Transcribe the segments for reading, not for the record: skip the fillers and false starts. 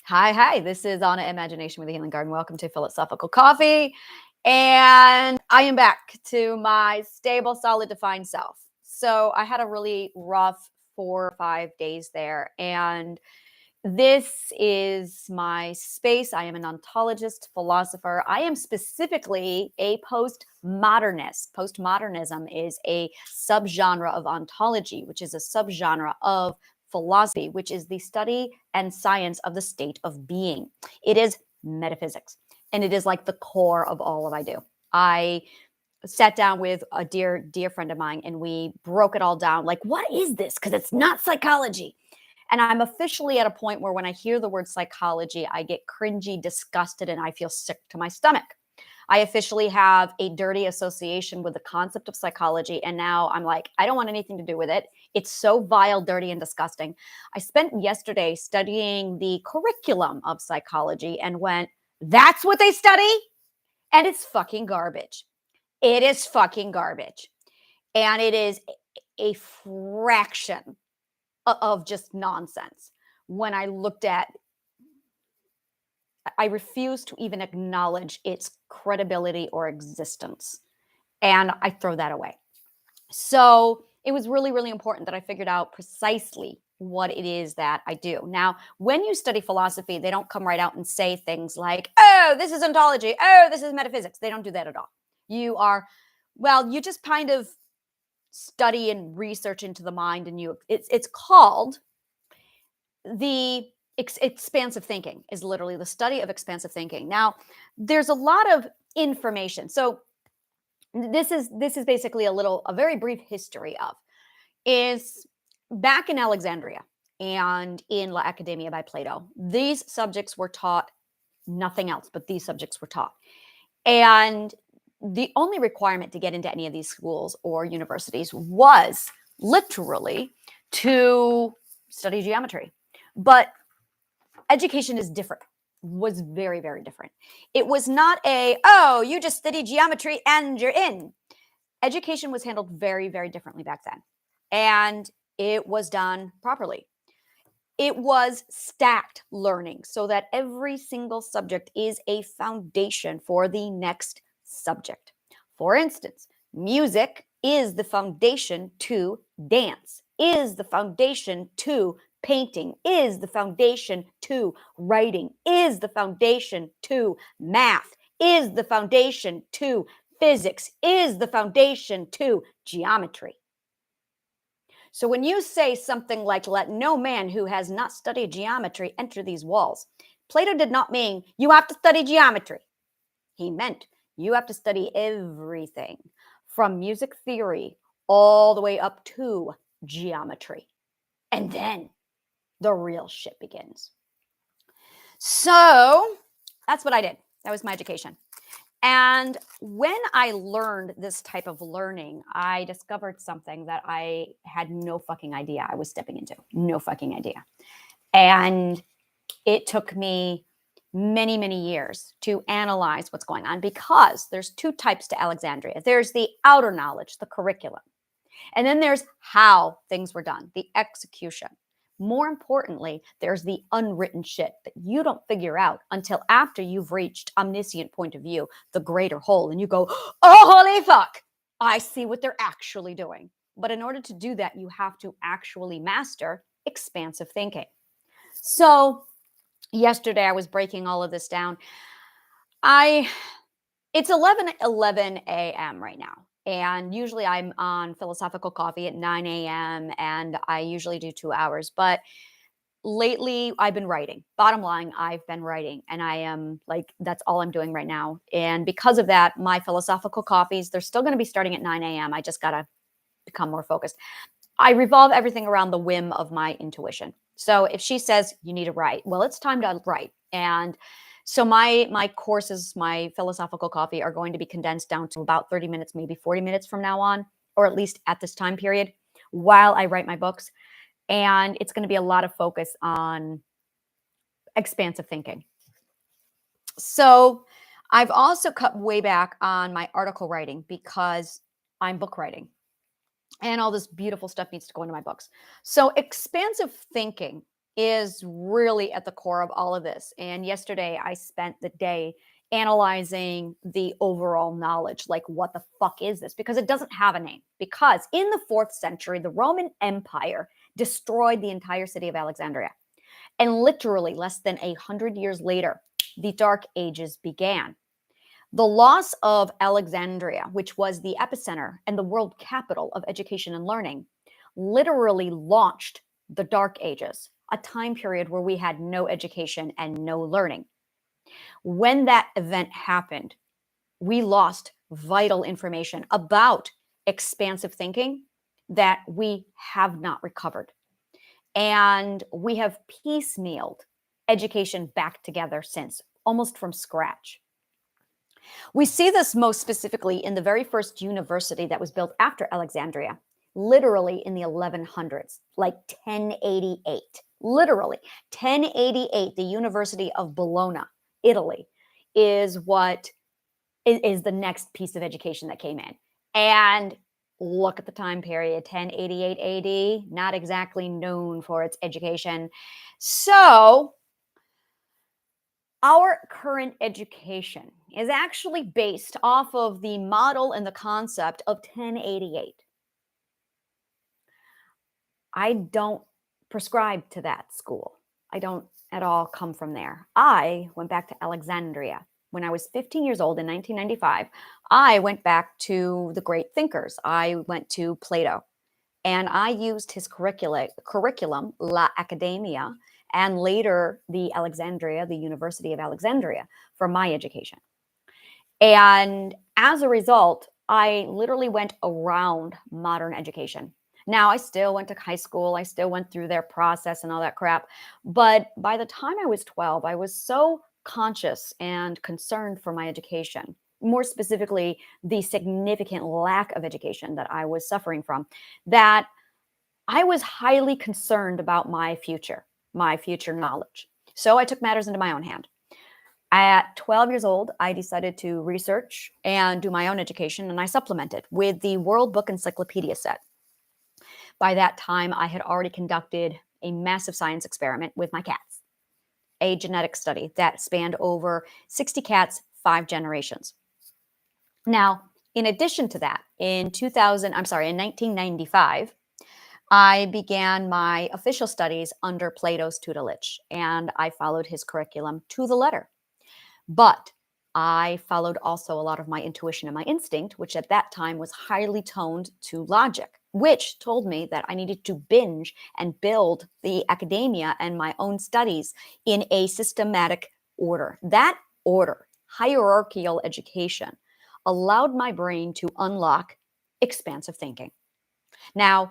Hi. This is Anna, Imagination with the Healing Garden. Welcome to Philosophical Coffee. And I am back to my stable, solid, defined self. So I had a really rough 4 or 5 days there. And this is my space. I am an ontologist, philosopher. I am specifically a postmodernist. Postmodernism is a subgenre of ontology, which is a subgenre of philosophy, which is the study and science of the state of being. It is metaphysics, and it is like the core of all of I do. I sat down with a dear friend of mine, and we broke it all down. Like, what is this? Because it's not psychology. And I'm officially at a point where when I hear the word psychology, I get cringy, disgusted, and I feel sick to my stomach. I officially have a dirty association with the concept of psychology. And now I'm like, I don't want anything to do with it. It's so vile, dirty, and disgusting. I spent yesterday studying the curriculum of psychology and went, that's what they study? And it's fucking garbage. It is fucking garbage. And it is a fraction of just nonsense. When I looked at, I refuse to even acknowledge its credibility or existence. And I throw that away. So it was really, really important that I figured out precisely what it is that I do. Now, when you study philosophy, they don't come right out and say things like, oh, this is ontology. Oh, this is metaphysics. They don't do that at all. You just kind of study and research into the mind, and it's called the expansive thinking. Is literally the study of expansive thinking. Now, there's a lot of information. So this is basically a very brief history of is back in Alexandria and in La Academia by Plato. These subjects were taught, nothing else, but these subjects were taught. And the only requirement to get into any of these schools or universities was literally to study geometry. But education is different, was very, very different. It was not you just study geometry and you're in. Education was handled very, very differently back then. And it was done properly. It was stacked learning so that every single subject is a foundation for the next subject. For instance, music is the foundation to dance, is the foundation to painting, is the foundation to writing, is the foundation to math, is the foundation to physics, is the foundation to geometry. So when you say something like, let no man who has not studied geometry enter these walls, Plato did not mean you have to study geometry. He meant you have to study everything from music theory all the way up to geometry. And then the real shit begins. So that's what I did. That was my education. And when I learned this type of learning, I discovered something that I had no fucking idea I was stepping into. No fucking idea. And it took me many, many years to analyze what's going on, because there's two types to Alexandria. There's the outer knowledge, the curriculum. And then there's how things were done, the execution. More importantly, there's the unwritten shit that you don't figure out until after you've reached omniscient point of view, the greater whole, and you go, oh, holy fuck, I see what they're actually doing. But in order to do that, you have to actually master expansive thinking. So yesterday I was breaking all of this down. It's 11 a.m. right now. And usually I'm on Philosophical Coffee at 9 a.m. and I usually do 2 hours. But lately I've been writing. Bottom line, I've been writing. And I am like, that's all I'm doing right now. And because of that, my Philosophical Coffees, they're still going to be starting at 9 a.m. I just got to become more focused. I revolve everything around the whim of my intuition. So if she says you need to write, well, it's time to write. And so my courses, my Philosophical Coffee, are going to be condensed down to about 30 minutes, maybe 40 minutes from now on, or at least at this time period, while I write my books. And it's going to be a lot of focus on expansive thinking. So I've also cut way back on my article writing because I'm book writing. And all this beautiful stuff needs to go into my books. So expansive thinking is really at the core of all of this. And yesterday I spent the day analyzing the overall knowledge. Like, what the fuck is this? Because it doesn't have a name. Because in the 4th century, the Roman Empire destroyed the entire city of Alexandria. And literally less than 100 years later, the Dark Ages began. The loss of Alexandria, which was the epicenter and the world capital of education and learning, literally launched the Dark Ages, a time period where we had no education and no learning. When that event happened, we lost vital information about expansive thinking that we have not recovered. And we have piecemealed education back together since, almost from scratch. We see this most specifically in the very first university that was built after Alexandria, literally in the 1100s, like 1088. Literally, 1088, the University of Bologna, Italy, is what is the next piece of education that came in. And look at the time period, 1088 AD, not exactly known for its education. So our current education is actually based off of the model and the concept of 1088. I don't prescribe to that school. I don't at all come from there. I went back to Alexandria. When I was 15 years old in 1995, I went back to the great thinkers. I went to Plato, and I used his curriculum, La Academia, and later the University of Alexandria, for my education. And as a result, I literally went around modern education. Now, I still went to high school. I still went through their process and all that crap. But by the time I was 12, I was so conscious and concerned for my education, more specifically, the significant lack of education that I was suffering from, that I was highly concerned about my future knowledge. So I took matters into my own hand. At 12 years old, I decided to research and do my own education, and I supplemented with the Workbook encyclopedia set. By that time, I had already conducted a massive science experiment with my cats, a genetic study that spanned over 60 cats, 5 generations. Now, in addition to that, in 1995, I began my official studies under Plato's tutelage, and I followed his curriculum to the letter. But I followed also a lot of my intuition and my instinct, which at that time was highly toned to logic, which told me that I needed to binge and build the academia and my own studies in a systematic order. That order, hierarchical education, allowed my brain to unlock expansive thinking. Now,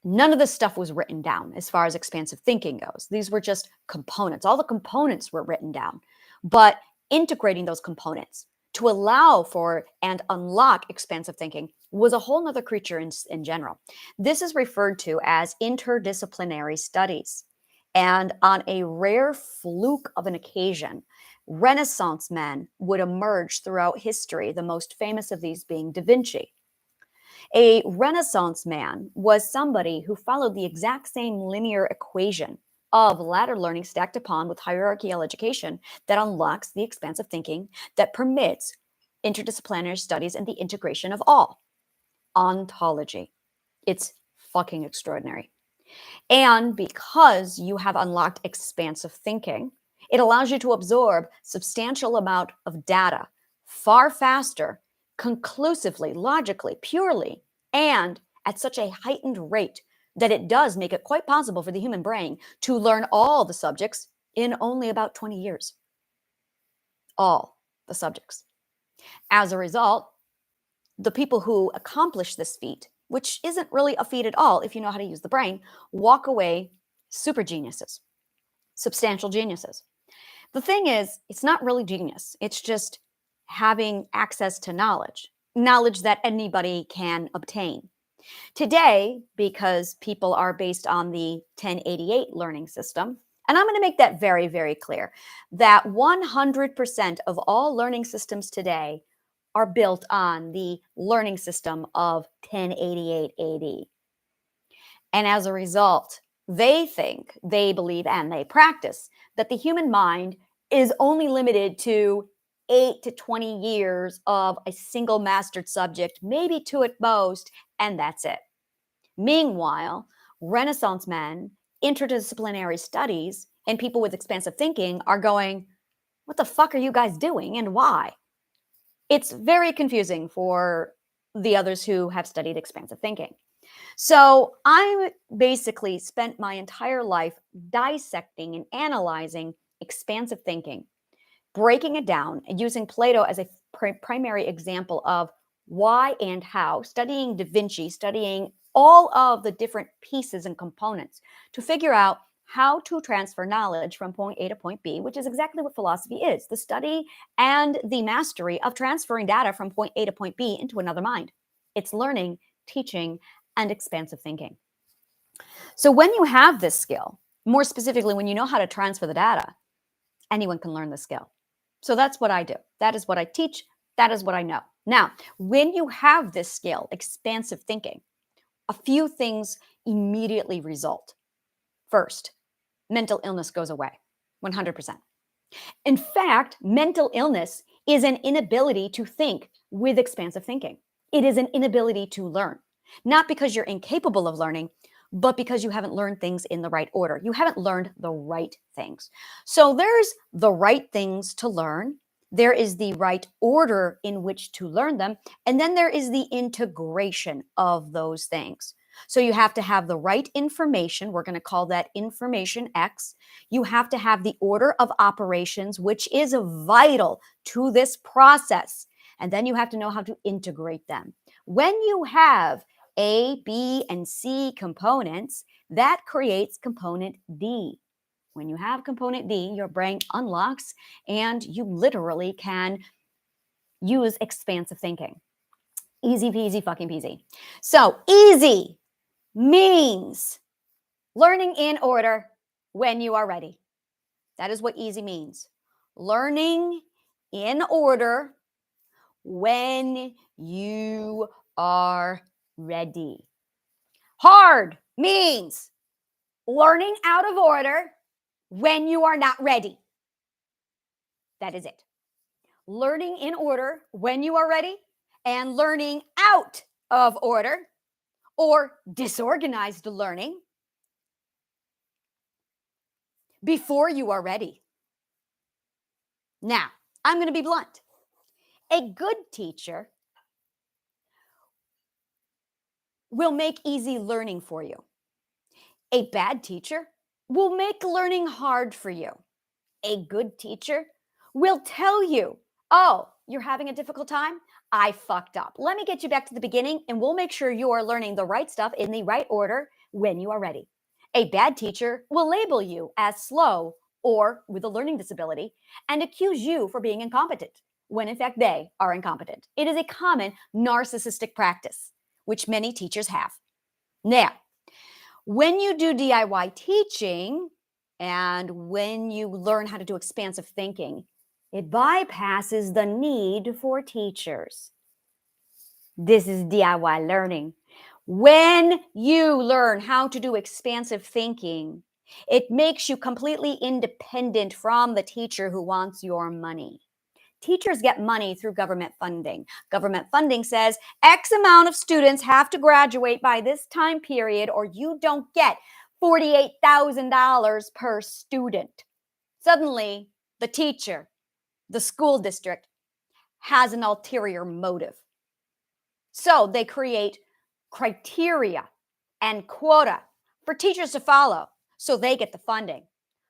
none of this stuff was written down as far as expansive thinking goes. These were just components. All the components were written down. But integrating those components to allow for and unlock expansive thinking was a whole nother creature in general. This is referred to as interdisciplinary studies. And on a rare fluke of an occasion, Renaissance men would emerge throughout history, the most famous of these being Da Vinci. A Renaissance man was somebody who followed the exact same linear equation of ladder learning stacked upon with hierarchical education that unlocks the expansive thinking that permits interdisciplinary studies and the integration of all. Ontology. It's fucking extraordinary. And because you have unlocked expansive thinking, it allows you to absorb substantial amount of data far faster, conclusively, logically, purely, and at such a heightened rate that it does make it quite possible for the human brain to learn all the subjects in only about 20 years. All the subjects. As a result, the people who accomplish this feat, which isn't really a feat at all if you know how to use the brain, walk away super geniuses, substantial geniuses. The thing is, it's not really genius. It's just having access to knowledge that anybody can obtain. Today, because people are based on the 1088 learning system, and I'm going to make that very, very clear, that 100% of all learning systems today are built on the learning system of 1088 AD. And as a result, They think, they believe, and they practice that the human mind is only limited to 8 to 20 years of a single mastered subject, maybe two at most, and that's it. Meanwhile, Renaissance men, interdisciplinary studies, and people with expansive thinking are going, what the fuck are you guys doing and why? It's very confusing for the others who have studied expansive thinking. So I basically spent my entire life dissecting and analyzing expansive thinking, breaking it down and using Plato as a primary example of why and how, studying Da Vinci, studying all of the different pieces and components to figure out how to transfer knowledge from point A to point B, which is exactly what philosophy is, the study and the mastery of transferring data from point A to point B into another mind. It's learning, teaching, and expansive thinking. So when you have this skill, more specifically, when you know how to transfer the data, anyone can learn the skill. So that's what I do. That is what I teach. That is what I know. Now, when you have this skill, expansive thinking, a few things immediately result. First, mental illness goes away, 100%. In fact, mental illness is an inability to think with expansive thinking. It is an inability to learn, not because you're incapable of learning, but because you haven't learned things in the right order. You haven't learned the right things. So there's the right things to learn. There is the right order in which to learn them. And then there is the integration of those things. So you have to have the right information. We're going to call that information X. You have to have the order of operations, which is vital to this process. And then you have to know how to integrate them. When you have A, B, and C components, that creates component D. When you have component D, your brain unlocks and you literally can use expansive thinking. Easy peasy fucking peasy. So easy means learning in order when you are ready. That is what easy means. Learning in order when you are ready. Hard means learning out of order when you are not ready. That is it. Learning in order when you are ready and learning out of order or disorganized learning before you are ready. Now, I'm going to be blunt. A good teacher will make easy learning for you. A bad teacher will make learning hard for you. A good teacher will tell you, oh, you're having a difficult time? I fucked up. Let me get you back to the beginning and we'll make sure you are learning the right stuff in the right order when you are ready. A bad teacher will label you as slow or with a learning disability and accuse you for being incompetent when in fact they are incompetent. It is a common narcissistic practice, which many teachers have. Now, when you do DIY teaching and when you learn how to do expansive thinking, it bypasses the need for teachers. This is DIY learning. When you learn how to do expansive thinking, it makes you completely independent from the teacher who wants your money. Teachers get money through government funding. Government funding says X amount of students have to graduate by this time period or you don't get $48,000 per student. Suddenly, the teacher, the school district, has an ulterior motive. So they create criteria and quota for teachers to follow so they get the funding.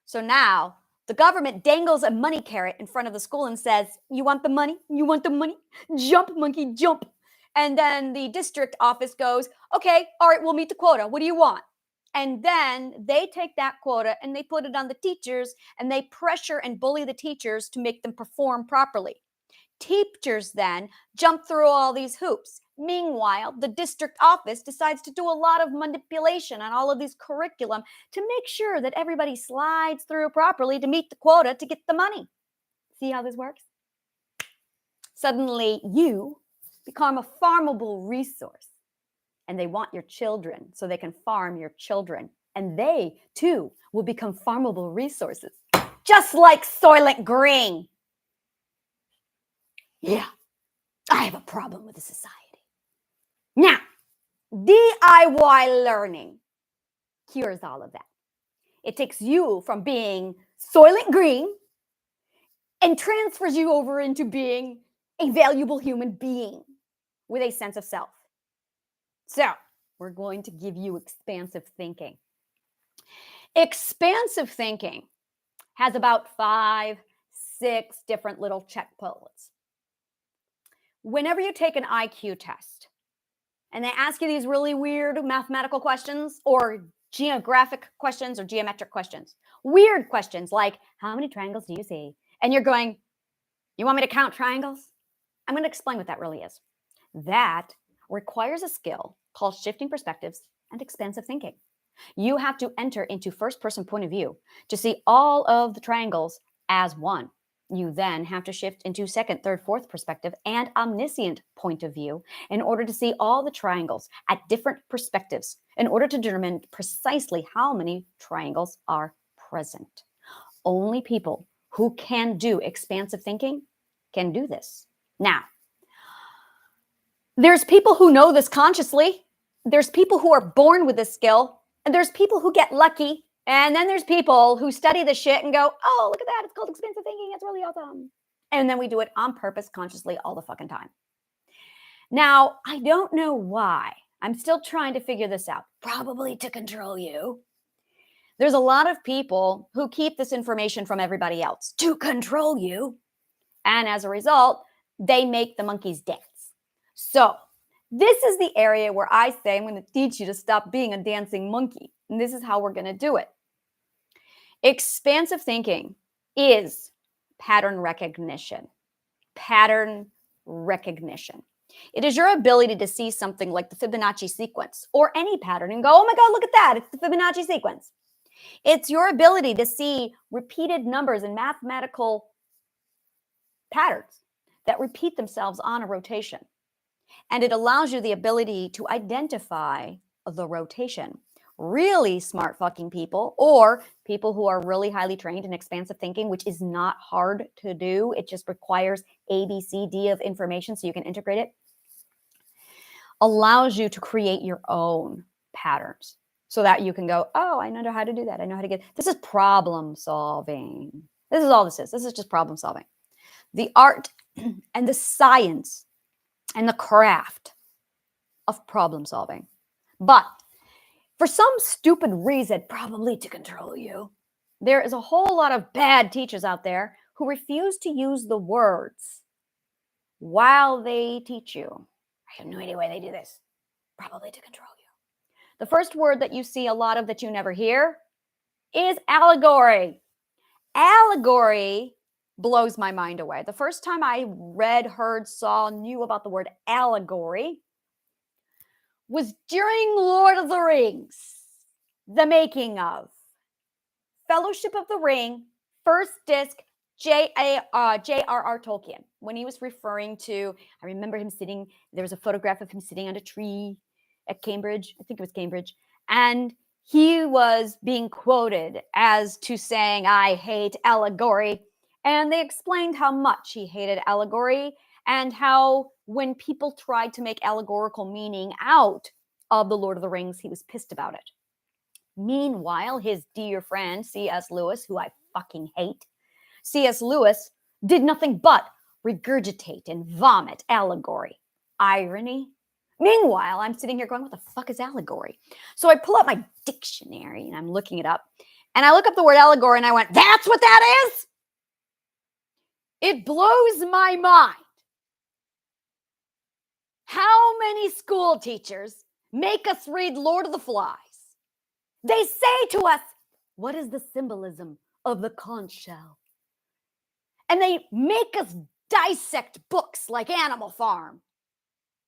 So now the government dangles a money carrot in front of the school and says, you want the money? You want the money? Jump, monkey, jump. And then the district office goes, okay, all right, we'll meet the quota. What do you want? And then they take that quota and they put it on the teachers and they pressure and bully the teachers to make them perform properly. Teachers then jump through all these hoops. Meanwhile, the district office decides to do a lot of manipulation on all of these curriculum to make sure that everybody slides through properly to meet the quota to get the money. See how this works? Suddenly, you become a farmable resource, and they want your children so they can farm your children. And they, too, will become farmable resources, just like Soylent Green. Yeah, I have a problem with the society. Now, DIY learning cures all of that. It takes you from being Soylent Green and transfers you over into being a valuable human being with a sense of self. So, we're going to give you expansive thinking. Expansive thinking has about 5, 6 different little check bullets. Whenever you take an IQ test and they ask you these really weird mathematical questions or geographic questions or geometric questions, weird questions like, how many triangles do you see? And you're going, you want me to count triangles? I'm going to explain what that really is. That requires a skill called shifting perspectives and expansive thinking. You have to enter into first-person point of view to see all of the triangles as one. You then have to shift into second, third, fourth perspective and omniscient point of view in order to see all the triangles at different perspectives in order to determine precisely how many triangles are present. Only people who can do expansive thinking can do this. Now, there's people who know this consciously. There's people who are born with this skill. And there's people who get lucky. And then there's people who study the shit and go, oh, look at that. It's called expansive thinking. It's really awesome. And then we do it on purpose, consciously, all the fucking time. Now, I don't know why. I'm still trying to figure this out. Probably to control you. There's a lot of people who keep this information from everybody else to control you. And as a result, they make the monkeys dance. So this is the area where I say I'm going to teach you to stop being a dancing monkey. And this is how we're going to do it. Expansive thinking is pattern recognition. Pattern recognition. It is your ability to see something like the Fibonacci sequence or any pattern and go, oh my God, look at that. It's the Fibonacci sequence. It's your ability to see repeated numbers and mathematical patterns that repeat themselves on a rotation. And it allows you the ability to identify the rotation. Really smart fucking people or people who are really highly trained in expansive thinking, which is not hard to do. It just requires A, B, C, D of information so you can integrate it. Allows you to create your own patterns so that you can go, oh, I know how to do that. I know how to get, this is problem solving. This is all this is. This is just problem solving. The art and the science and the craft of problem solving. But for some stupid reason, probably to control you, there is a whole lot of bad teachers out there who refuse to use the words while they teach you. I have no idea why they do this. Probably to control you. The first word that you see a lot of that you never hear is allegory. Allegory blows my mind away. The first time I read, heard, saw, knew about the word allegory was during Lord of the Rings, the making of. Fellowship of the Ring, first disc, J.R.R. Tolkien, when he was referring to, I remember him sitting, there was a photograph of him sitting on a tree at Cambridge, I think it was Cambridge, and he was being quoted as to saying, I hate allegory. And they explained how much he hated allegory and how when people tried to make allegorical meaning out of the Lord of the Rings, he was pissed about it. Meanwhile, his dear friend, C.S. Lewis, who I fucking hate, C.S. Lewis did nothing but regurgitate and vomit allegory. Irony. Meanwhile, I'm sitting here going, what the fuck is allegory? So I pull out my dictionary and I'm looking it up. And I look up the word allegory and I went, that's what that is? It blows my mind. How many school teachers make us read Lord of the Flies? They say to us, what is the symbolism of the conch shell? And they make us dissect books like Animal Farm.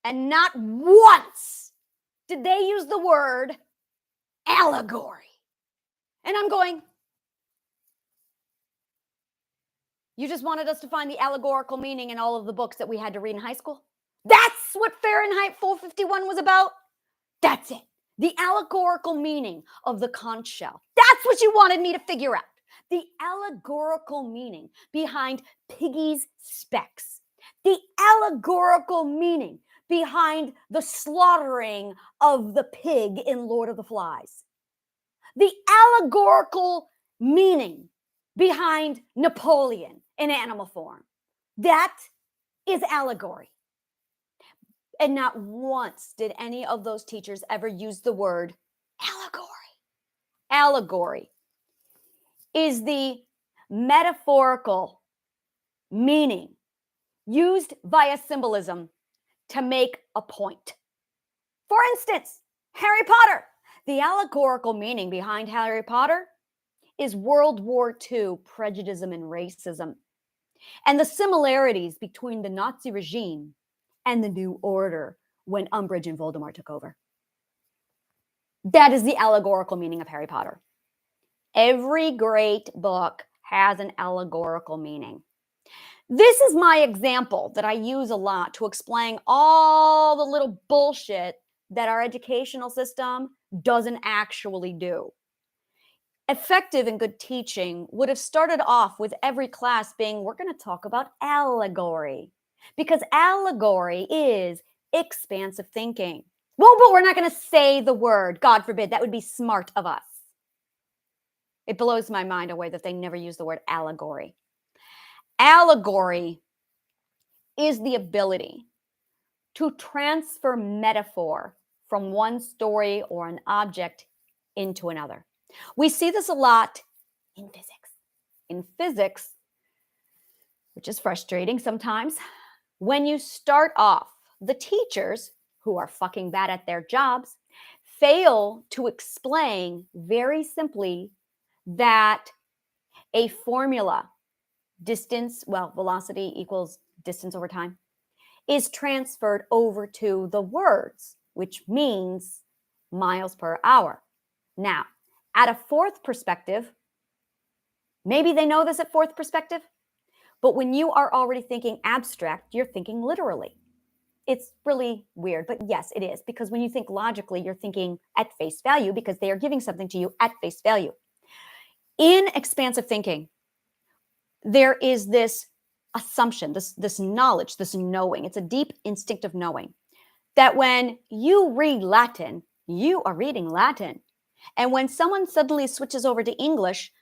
And not once did they use the word allegory. And I'm going, you just wanted us to find the allegorical meaning in all of the books that we had to read in high school? That's what Fahrenheit 451 was about? That's it. The allegorical meaning of the conch shell. That's what you wanted me to figure out. The allegorical meaning behind Piggy's specs. The allegorical meaning behind the slaughtering of the pig in Lord of the Flies. The allegorical meaning behind Napoleon in animal form. That is allegory. And not once did any of those teachers ever use the word allegory. Allegory is the metaphorical meaning used via symbolism to make a point. For instance, Harry Potter. The allegorical meaning behind Harry Potter is World War II prejudice and racism, and the similarities between the Nazi regime and the New Order when Umbridge and Voldemort took over. That is the allegorical meaning of Harry Potter. Every great book has an allegorical meaning. This is my example that I use a lot to explain all the little bullshit that our educational system doesn't actually do. Effective and good teaching would have started off with every class being, we're going to talk about allegory, because allegory is expansive thinking. Well, but we're not going to say the word. God forbid. That would be smart of us. It blows my mind away that they never use the word allegory. Allegory is the ability to transfer metaphor from one story or an object into another. We see this a lot in physics. In physics, which is frustrating sometimes, when you start off, the teachers, who are fucking bad at their jobs, fail to explain very simply that a formula, velocity equals distance over time, is transferred over to the words, which means miles per hour. Now, at a fourth perspective, maybe they know this at fourth perspective, but when you are already thinking abstract, you're thinking literally. It's really weird, but yes, it is, because when you think logically, you're thinking at face value because they are giving something to you at face value. In expansive thinking, there is this assumption, this knowledge, this knowing. It's a deep instinctive knowing that when you read Latin, you are reading Latin. And when someone suddenly switches over to English,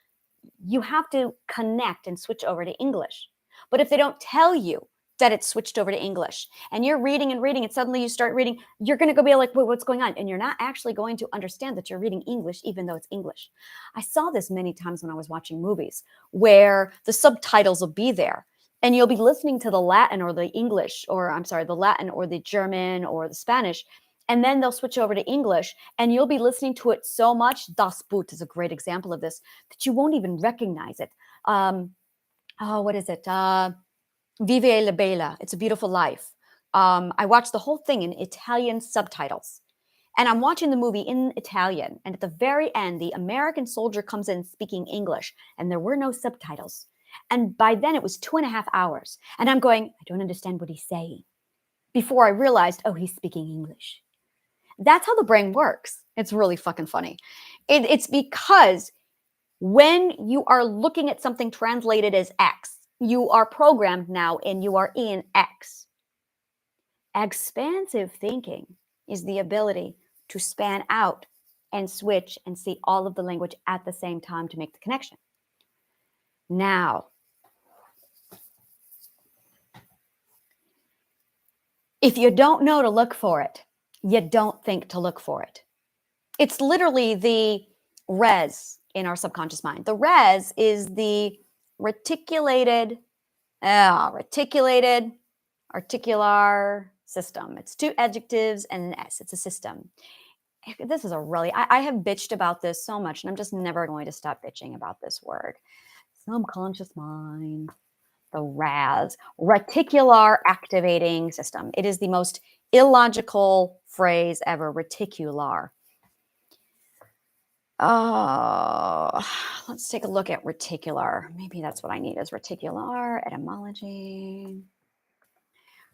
you have to connect and switch over to English. But if they don't tell you that it's switched over to English and you're reading and reading and suddenly you start reading, you're going to go be like, wait, what's going on? And you're not actually going to understand that you're reading English, even though it's English. I saw this many times when I was watching movies where the subtitles will be there and you'll be listening to the Latin or the English, or I'm sorry, the Latin or the German or the Spanish. And then they'll switch over to English and you'll be listening to it so much. Das Boot is a great example of this, that you won't even recognize it. What is it? Vive la Bella. It's a Beautiful Life. I watched the whole thing in Italian subtitles. And I'm watching the movie in Italian. And at the very end, the American soldier comes in speaking English. And there were no subtitles. And by then, it was 2.5 hours. And I'm going, I don't understand what he's saying. Before I realized, oh, he's speaking English. That's how the brain works. It's really fucking funny. It's because when you are looking at something translated as X, you are programmed now and you are in X. Expansive thinking is the ability to span out and switch and see all of the language at the same time to make the connection. Now, if you don't know to look for it, you don't think to look for it. It's literally the res in our subconscious mind. The res is the articular system. It's 2 adjectives and an S. It's a system. This is I have bitched about this so much, and I'm just never going to stop bitching about this word. Subconscious mind. The RAS, reticular activating system. It is the most illogical phrase ever, reticular. Let's take a look at reticular. Maybe that's what I need is reticular etymology.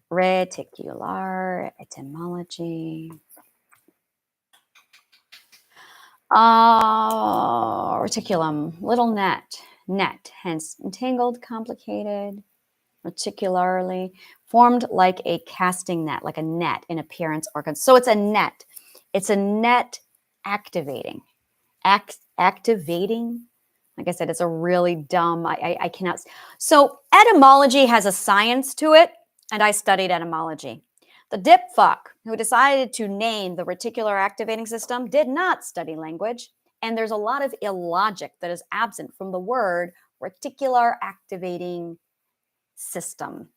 Reticular etymology. Reticulum, little net, hence entangled, complicated, reticularly, formed like a casting net, like a net in appearance organ. So it's a net. It's a net activating. Activating. Like I said, it's a really dumb, I cannot. So etymology has a science to it, and I studied etymology. The dip fuck who decided to name the reticular activating system did not study language, and there's a lot of illogic that is absent from the word reticular activating system.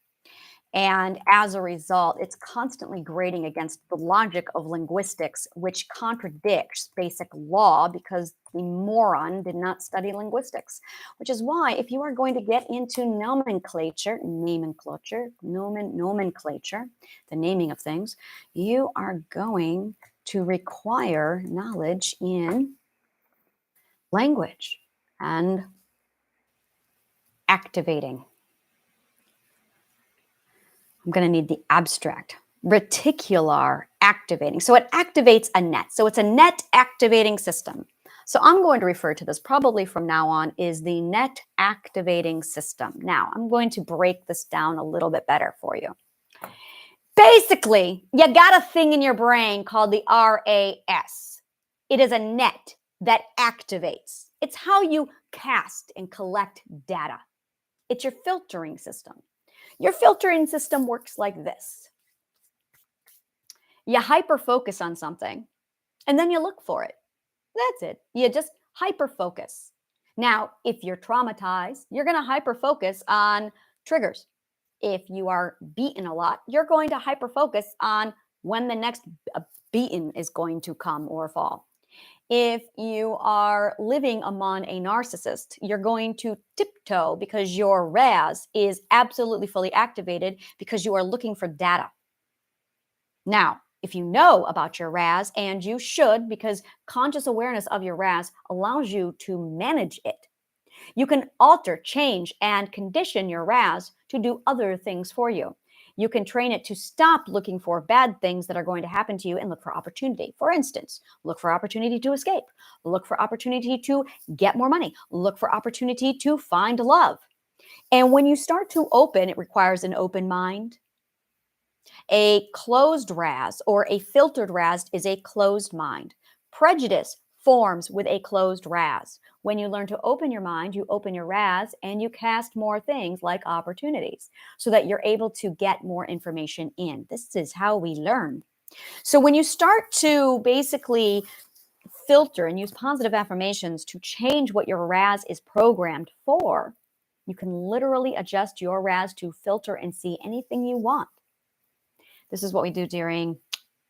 And as a result, it's constantly grating against the logic of linguistics, which contradicts basic law because the moron did not study linguistics. Which is why, if you are going to get into nomenclature, the naming of things, you are going to require knowledge in language and activating. I'm going to need the abstract. Reticular activating. So it activates a net. So it's a net activating system. So I'm going to refer to this probably from now on is the net activating system. Now, I'm going to break this down a little bit better for you. Basically, you got a thing in your brain called the RAS. It is a net that activates. It's how you cast and collect data. It's your filtering system. Your filtering system works like this. You hyper-focus on something, and then you look for it. That's it. You just hyper-focus. Now, if you're traumatized, you're going to hyper-focus on triggers. If you are beaten a lot, you're going to hyper-focus on when the next beaten is going to come or fall. If you are living among a narcissist, you're going to tiptoe because your RAS is absolutely fully activated because you are looking for data. Now, if you know about your RAS, and you should, because conscious awareness of your RAS allows you to manage it, you can alter, change, and condition your RAS to do other things for you. You can train it to stop looking for bad things that are going to happen to you and look for opportunity. For instance, look for opportunity to escape. Look for opportunity to get more money. Look for opportunity to find love. And when you start to open, it requires an open mind. A closed RAS or a filtered RAS is a closed mind. Prejudice forms with a closed RAS. When you learn to open your mind, you open your RAS and you cast more things like opportunities so that you're able to get more information in. This is how we learn. So when you start to basically filter and use positive affirmations to change what your RAS is programmed for, you can literally adjust your RAS to filter and see anything you want. This is what we do during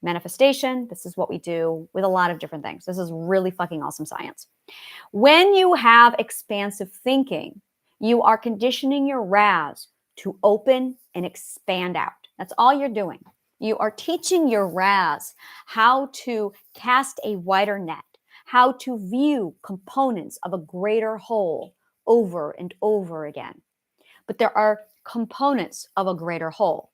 manifestation. This is what we do with a lot of different things. This is really fucking awesome science. When you have expansive thinking, you are conditioning your RAS to open and expand out. That's all you're doing. You are teaching your RAS how to cast a wider net, how to view components of a greater whole over and over again. But there are components of a greater whole.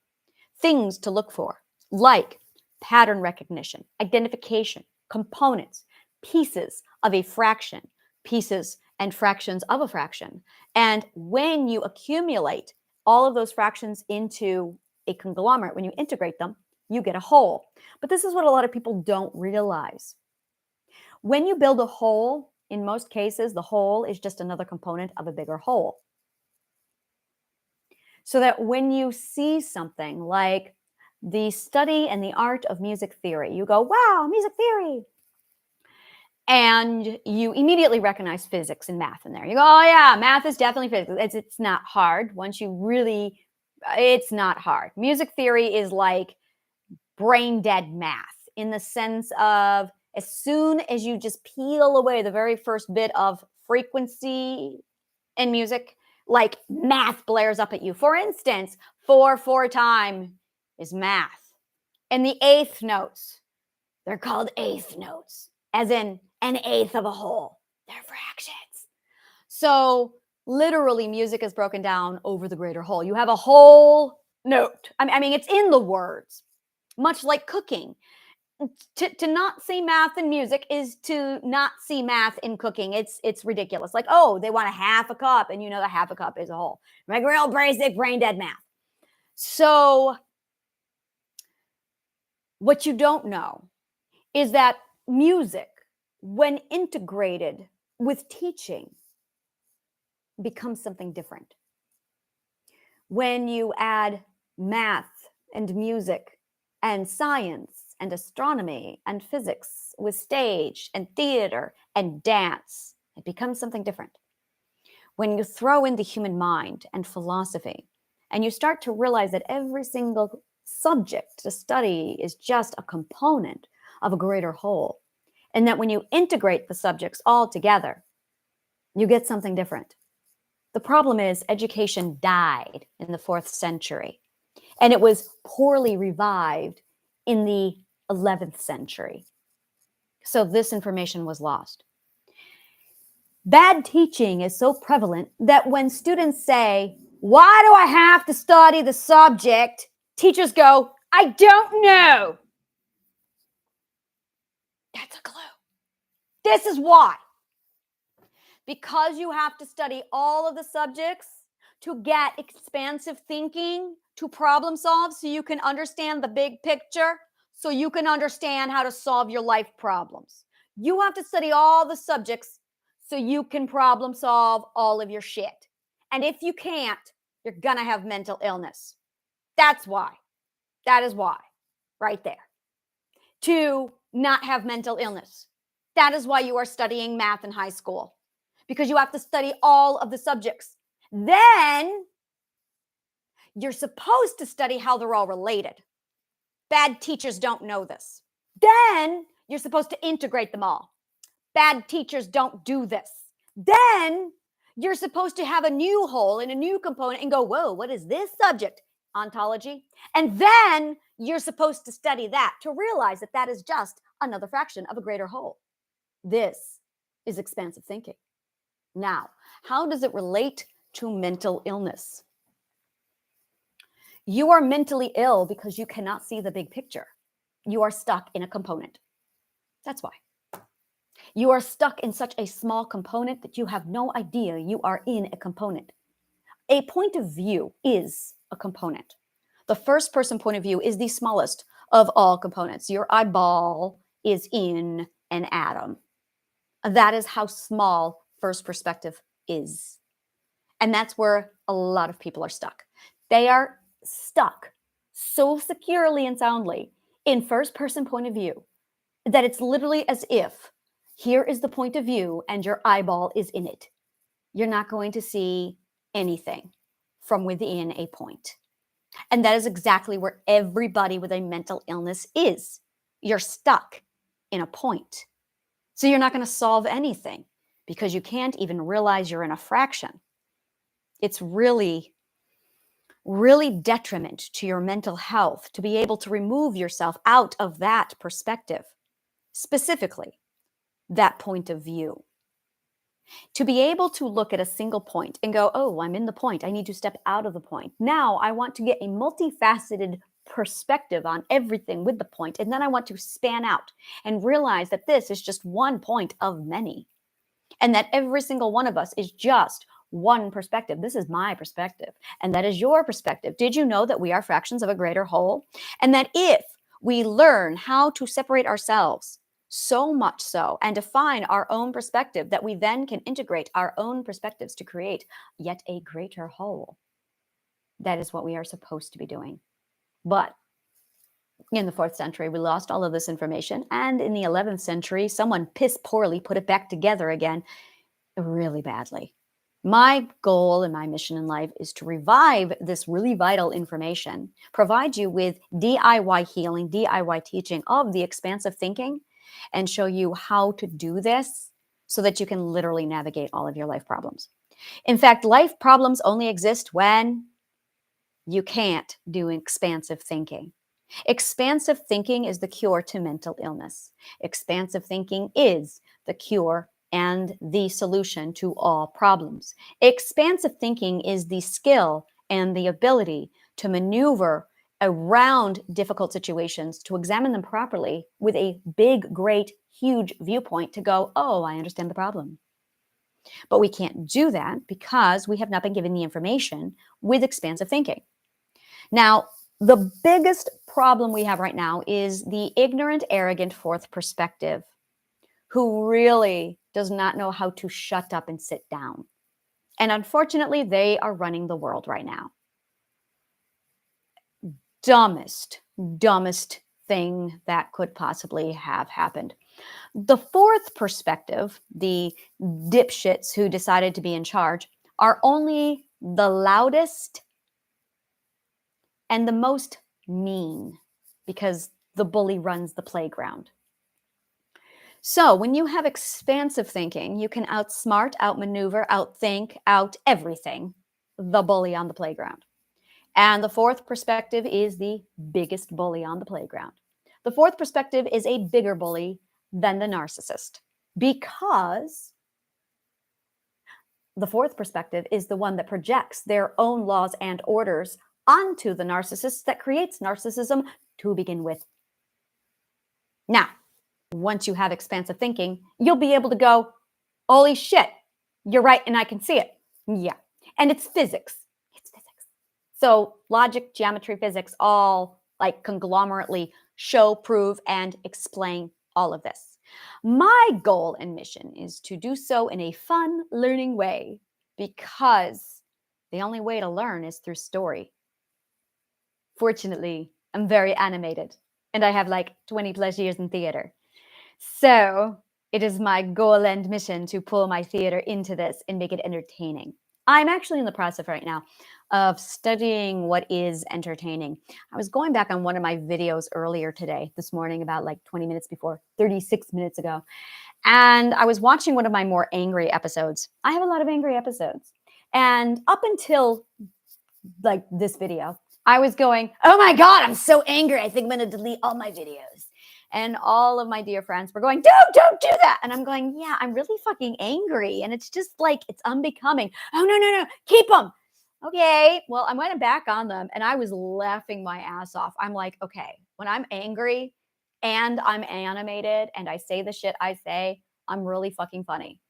Things to look for, like pattern recognition, identification, components, pieces of a fraction, pieces and fractions of a fraction. And when you accumulate all of those fractions into a conglomerate, when you integrate them, you get a whole. But this is what a lot of people don't realize. When you build a whole, in most cases, the whole is just another component of a bigger whole. So that when you see something like the study and the art of music theory, you go, wow, music theory. And you immediately recognize physics and math in there. You go, oh yeah, math is definitely physics. It's not hard. Once you really, it's not hard. Music theory is like brain dead math in the sense of as soon as you just peel away the very first bit of frequency in music, like math blares up at you. For instance, 4/4 time is math. And the eighth notes, they're called eighth notes, as in an eighth of a whole. They're fractions. So literally music is broken down over the greater whole. You have a whole note. I mean, it's in the words, much like cooking. To not see math in music is to not see math in cooking. It's ridiculous. Like, oh, they want a half a cup, and you know the half a cup is a whole. Like real basic brain dead math. So what you don't know is that music, when integrated with teaching, becomes something different. When you add math and music and science and astronomy and physics with stage and theater and dance, it becomes something different. When you throw in the human mind and philosophy, and you start to realize that every single subject to study is just a component of a greater whole, and that when you integrate the subjects all together, you get something different. The problem is education died in the 4th century, and it was poorly revived in the 11th century. So this information was lost. Bad teaching is so prevalent that when students say, "Why do I have to study the subject?" teachers go, "I don't know." That's a clue. This is why. Because you have to study all of the subjects to get expansive thinking, to problem solve so you can understand the big picture, so you can understand how to solve your life problems. You have to study all the subjects so you can problem solve all of your shit. And if you can't, you're gonna have mental illness. That's why. That is why, right there. To not have mental illness. That is why you are studying math in high school, because you have to study all of the subjects. Then you're supposed to study how they're all related. Bad teachers don't know this. Then you're supposed to integrate them all. Bad teachers don't do this. Then you're supposed to have a new whole and a new component and go, whoa, what is this subject? Ontology. And then you're supposed to study that to realize that that is just another fraction of a greater whole. This is expansive thinking. Now, how does it relate to mental illness? You are mentally ill because you cannot see the big picture. You are stuck in a component. That's why. You are stuck in such a small component that you have no idea you are in a component. A point of view is a component. The first person point of view is the smallest of all components. Your eyeball is in an atom. That is how small first perspective is. And that's where a lot of people are stuck. They are stuck so securely and soundly in first person point of view that it's literally as if here is the point of view and your eyeball is in it. You're not going to see anything from within a point. And that is exactly where everybody with a mental illness is. You're stuck in a point. So you're not going to solve anything because you can't even realize you're in a fraction. It's really, really detriment to your mental health to be able to remove yourself out of that perspective, specifically that point of view. To be able to look at a single point and go, oh, I'm in the point. I need to step out of the point. Now I want to get a multifaceted perspective on everything with the point. And then I want to span out and realize that this is just one point of many. And that every single one of us is just one perspective. This is my perspective. And that is your perspective. Did you know that we are fractions of a greater whole? And that if we learn how to separate ourselves so much so and define our own perspective, that we then can integrate our own perspectives to create yet a greater whole. That is what we are supposed to be doing. But in the 4th century, we lost all of this information. And in the 11th century, someone piss poorly put it back together again really badly. My goal and my mission in life is to revive this really vital information, provide you with DIY healing, DIY teaching of the expansive thinking, and show you how to do this so that you can literally navigate all of your life problems. In fact, life problems only exist when you can't do expansive thinking. Expansive thinking is the cure to mental illness. Expansive thinking is the cure and the solution to all problems. Expansive thinking is the skill and the ability to maneuver around difficult situations to examine them properly with a big, great, huge viewpoint to go, oh, I understand the problem. But we can't do that because we have not been given the information with expansive thinking. Now, the biggest problem we have right now is the ignorant, arrogant fourth perspective, who really does not know how to shut up and sit down. And unfortunately, they are running the world right now. Dumbest thing that could possibly have happened. The fourth perspective, the dipshits who decided to be in charge, are only the loudest and the most mean because the bully runs the playground. So when you have expansive thinking, you can outsmart, outmaneuver, outthink, out everything the bully on the playground. And the fourth perspective is the biggest bully on the playground. The fourth perspective is a bigger bully than the narcissist because the fourth perspective is the one that projects their own laws and orders onto the narcissist that creates narcissism to begin with. Now, once you have expansive thinking, you'll be able to go, holy shit, you're right, and I can see it. Yeah. And it's physics. It's physics. So logic, geometry, physics, all like conglomerately show, prove, and explain all of this. My goal and mission is to do so in a fun, learning way because the only way to learn is through story. Fortunately, I'm very animated and I have like 20 plus years in theater. So it is my goal and mission to pull my theater into this and make it entertaining. I'm actually in the process right now of studying what is entertaining. I was going back on one of my videos earlier today, this morning, about like 20 minutes before, 36 minutes ago. And I was watching one of my more angry episodes. I have a lot of angry episodes. And up until like this video, I was going, oh my God, I'm so angry. I think I'm going to delete all my videos. And all of my dear friends were going, don't do that. And I'm going, yeah, I'm really fucking angry. And it's just like, it's unbecoming. Oh, no, keep them. Okay, well, I went back on them and I was laughing my ass off. I'm like, okay, when I'm angry and I'm animated and I say the shit I say, I'm really fucking funny.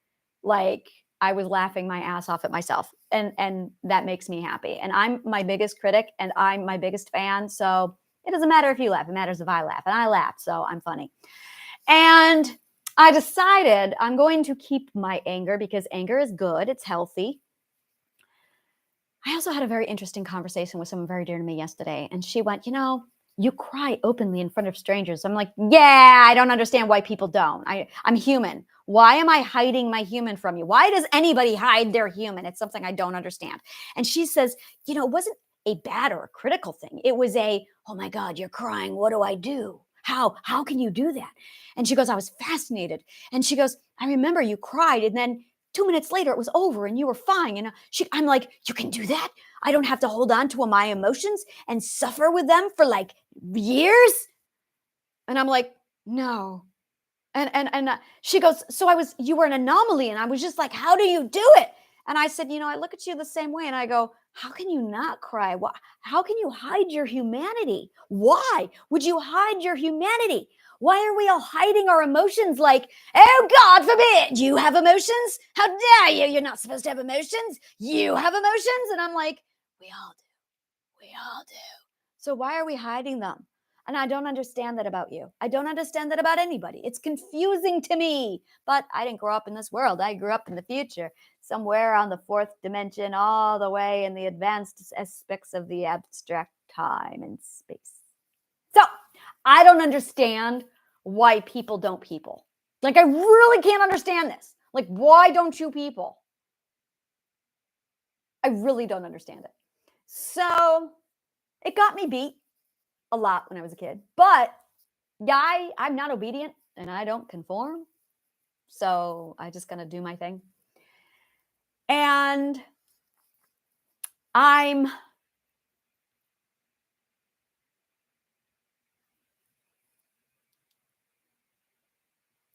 Like, I was laughing my ass off at myself. And that makes me happy. And I'm my biggest critic and I'm my biggest fan. So it doesn't matter if you laugh. It matters if I laugh. And I laugh. So I'm funny. And I decided I'm going to keep my anger because anger is good. It's healthy. I also had a very interesting conversation with someone very dear to me yesterday. And she went, you cry openly in front of strangers. I'm like, yeah, I don't understand why people don't. I'm human. Why am I hiding my human from you? Why does anybody hide their human? It's something I don't understand. And she says, it wasn't a bad or a critical thing. It was a, oh my God, you're crying. What do I do? How can you do that? And she goes, I was fascinated. And she goes, I remember you cried and then 2 minutes later it was over and you were fine. And I'm like, you can do that? I don't have to hold on to my emotions and suffer with them for like years? And I'm like, no. And she goes, so you were an anomaly. And I was just like, how do you do it? And I said, I look at you the same way. And I go, how can you not cry? How can you hide your humanity? Why would you hide your humanity? Why are we all hiding our emotions like, oh, God forbid, you have emotions? How dare you? You're not supposed to have emotions. You have emotions? And I'm like, we all do. We all do. So why are we hiding them? And I don't understand that about you. I don't understand that about anybody. It's confusing to me. But I didn't grow up in this world. I grew up in the future, somewhere on the fourth dimension, all the way in the advanced aspects of the abstract time and space. So I don't understand why people don't people. Like, I really can't understand this. Like, why don't you people? I really don't understand it. So it got me beat a lot when I was a kid. But yeah, I'm not obedient and I don't conform. So I just gonna do my thing. And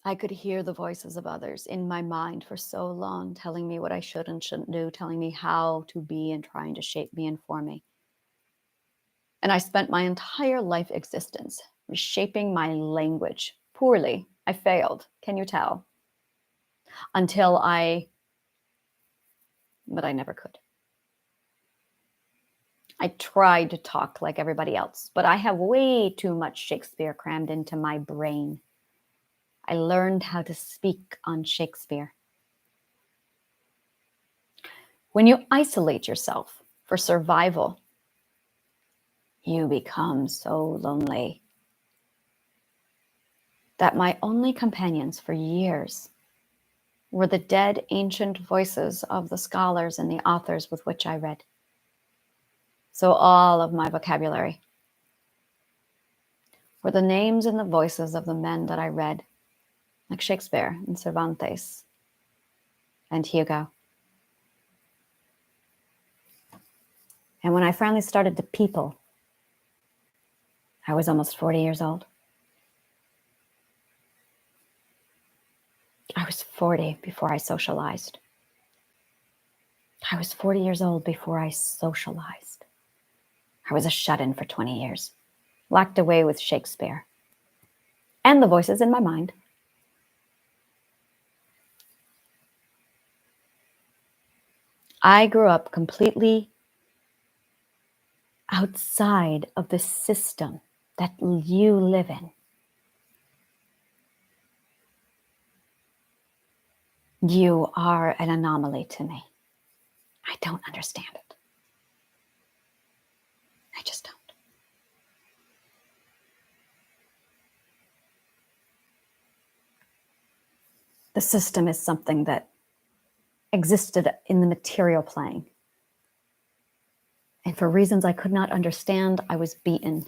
I could hear the voices of others in my mind for so long, telling me what I should and shouldn't do, telling me how to be and trying to shape me and form me. And I spent my entire life existence reshaping my language. Poorly. I failed. Can you tell? But I never could. I tried to talk like everybody else, but I have way too much Shakespeare crammed into my brain. I learned how to speak on Shakespeare. When you isolate yourself for survival, you become so lonely that my only companions for years were the dead ancient voices of the scholars and the authors with which I read. So all of my vocabulary were the names and the voices of the men that I read, like Shakespeare and Cervantes and Hugo. And when I finally started to people, I was almost 40 years old. I was 40 before I socialized. I was 40 years old before I socialized. I was a shut-in for 20 years, locked away with Shakespeare and the voices in my mind. I grew up completely outside of the system that you live in. You are an anomaly to me. I don't understand it. I just don't. The system is something that existed in the material plane. And for reasons I could not understand, I was beaten.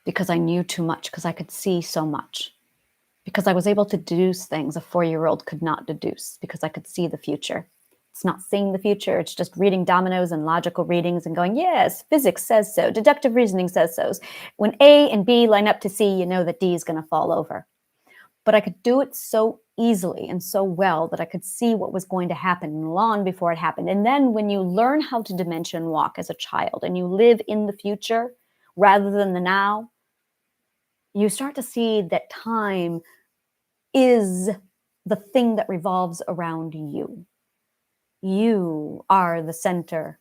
Because I knew too much, because I could see so much. Because I was able to deduce things a 4-year-old could not deduce, because I could see the future. It's not seeing the future, it's just reading dominoes and logical readings and going, yes, physics says so, deductive reasoning says so. When A and B line up to C, you know that D is going to fall over. But I could do it so easily and so well that I could see what was going to happen long before it happened. And then when you learn how to dimension walk as a child and you live in the future rather than the now, you start to see that time is the thing that revolves around you. You are the center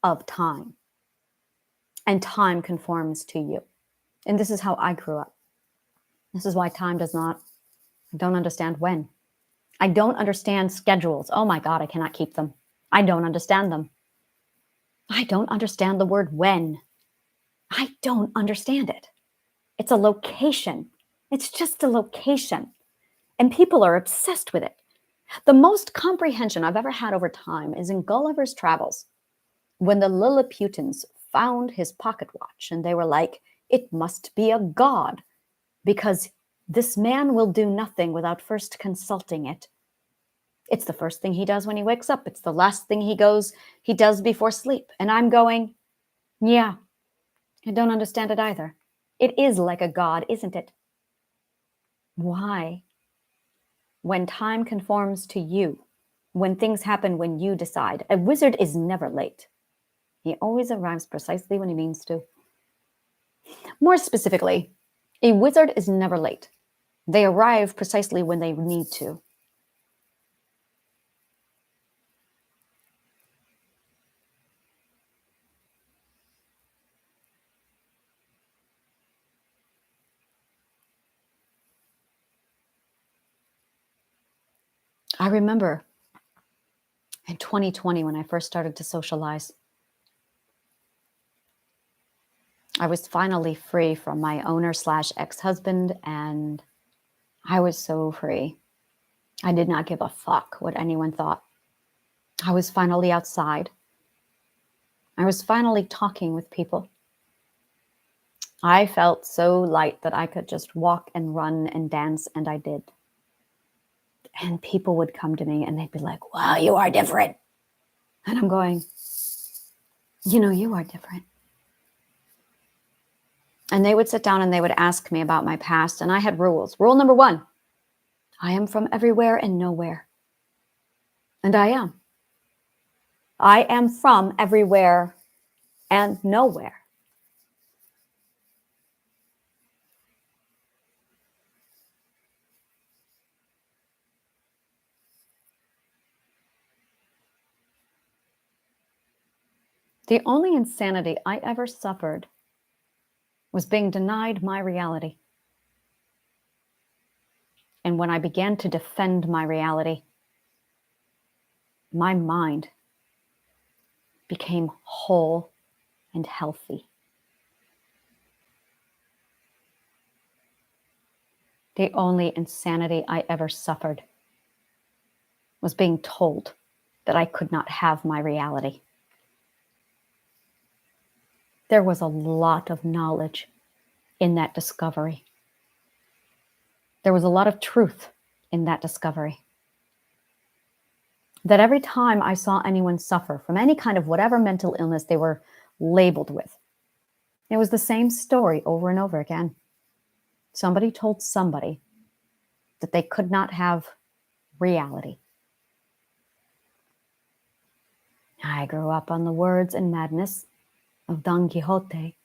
of time, and time conforms to you. And this is how I grew up. This is why time does not, I don't understand when. I don't understand schedules. Oh my God, I cannot keep them. I don't understand them. I don't understand the word when. I don't understand it. It's a location. It's just a location. And people are obsessed with it. The most comprehension I've ever had over time is in Gulliver's Travels, when the Lilliputians found his pocket watch and they were like, it must be a god, because this man will do nothing without first consulting it. It's the first thing he does when he wakes up. It's the last thing he does before sleep. And I'm going, yeah, I don't understand it either. It is like a god, isn't it? Why? When time conforms to you, when things happen when you decide. A wizard is never late. He always arrives precisely when he means to. More specifically, a wizard is never late. They arrive precisely when they need to. I remember in 2020 when I first started to socialize, I was finally free from my owner/ex-husband, and I was so free. I did not give a fuck what anyone thought. I was finally outside. I was finally talking with people. I felt so light that I could just walk and run and dance, and I did. And people would come to me and they'd be like, wow, you are different. And I'm going, you are different. And they would sit down and they would ask me about my past. And I had rules. Rule number 1, I am from everywhere and nowhere. And I am. I am from everywhere and nowhere. The only insanity I ever suffered was being denied my reality. And when I began to defend my reality, my mind became whole and healthy. The only insanity I ever suffered was being told that I could not have my reality. There was a lot of knowledge in that discovery. There was a lot of truth in that discovery. That every time I saw anyone suffer from any kind of whatever mental illness they were labeled with, it was the same story over and over again. Somebody told somebody that they could not have reality. I grew up on the words and madness of Don Quixote.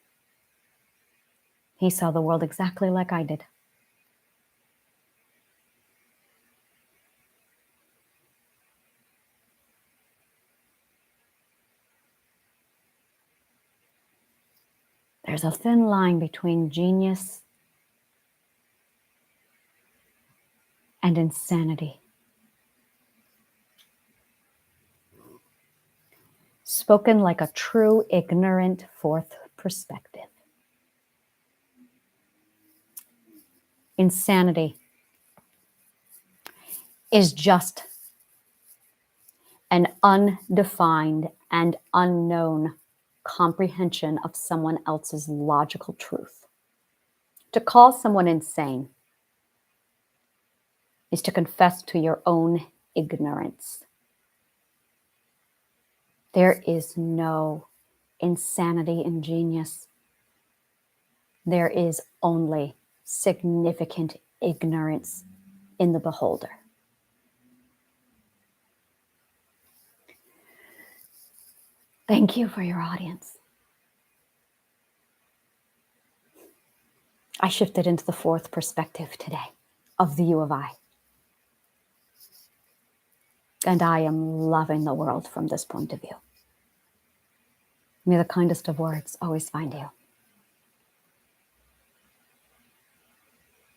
He saw the world exactly like I did. There's a thin line between genius and insanity. Spoken like a true ignorant fourth perspective. Insanity is just an undefined and unknown comprehension of someone else's logical truth. To call someone insane is to confess to your own ignorance. There is no insanity in genius. There is only significant ignorance in the beholder. Thank you for your audience. I shifted into the fourth perspective today of the U of I. And I am loving the world from this point of view. May the kindest of words always find you.